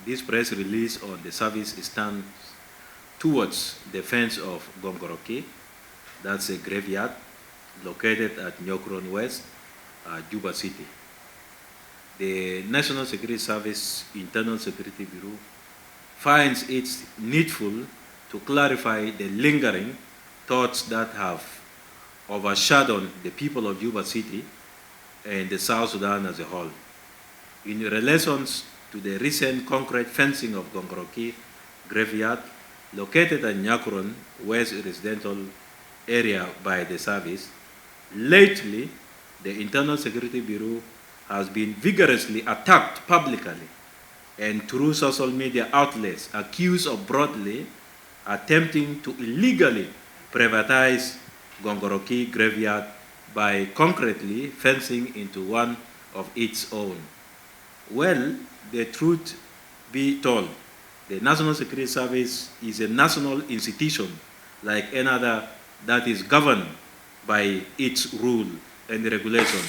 this press release on the service stands towards the fence of Gongoroki. That's a graveyard located at Nyokron West, Juba City. The National Security Service Internal Security Bureau finds it needful to clarify the lingering thoughts that have overshadowed the people of Juba City and the South Sudan as a whole. In relation to the recent concrete fencing of Gongoroki graveyard located at Nyakron West residential area by the service, lately the Internal Security Bureau has been vigorously attacked publicly and through social media outlets accused of broadly attempting to illegally privatize Gongoroki graveyard by concretely fencing into one of its own. Well, the truth be told, the National Security Service is a national institution like any other that is governed by its rule and regulation,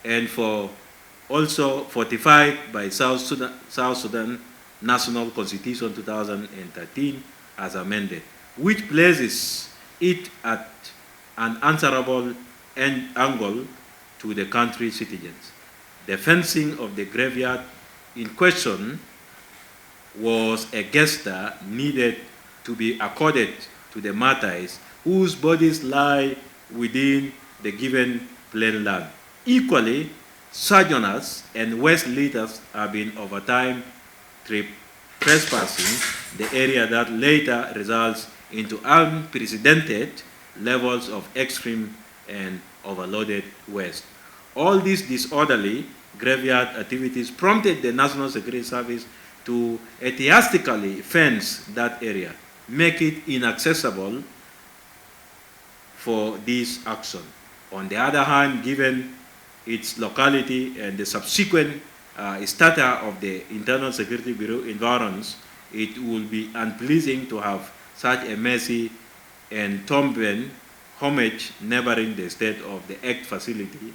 and also fortified by South Sudan National Constitution 2013 as amended, which places it at an answerable angle to the country's citizens. The fencing of the graveyard in question was a gesture needed to be accorded to the martyrs whose bodies lie within the given plain land. Equally, sojourners and West leaders have been over time trespassing the area that later results into unprecedented levels of extreme and overloaded waste. All these disorderly graveyard activities prompted the National Security Service to atheistically fence that area, make it inaccessible for this action. On the other hand, given its locality and the subsequent strata of the Internal Security Bureau environs, it will be unpleasing to have such a messy and tomben homage neighboring the state of the Act facility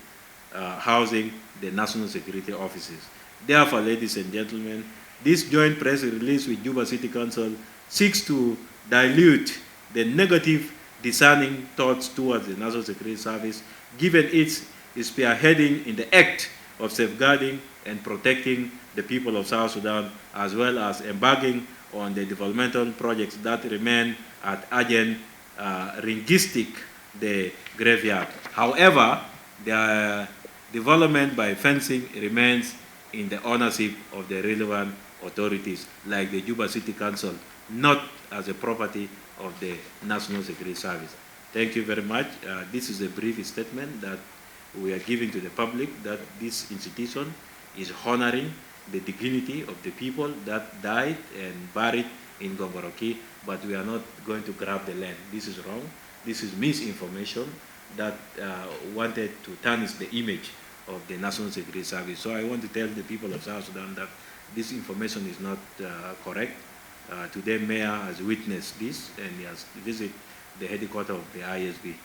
housing the national security offices. Therefore, ladies and gentlemen, this joint press release with Juba City Council seeks to dilute the negative discerning thoughts towards the National Security Service, given its spearheading in the act of safeguarding and protecting the people of South Sudan, as well as embarking on the developmental projects that remain at urgent linguistic the graveyard. However, the development by fencing remains in the ownership of the relevant authorities, like the Juba City Council, not as a property of the National Security Service. Thank you very much. This is a brief statement that we are giving to the public, that this institution is honoring the dignity of the people that died and buried in Gongoroki, but we are not going to grab the land. This is wrong. This is misinformation that wanted to tarnish the image of the National Security Service. So I want to tell the people of South Sudan that this information is not correct. Today, Mayor has witnessed this and he has visited the headquarters of the ISB.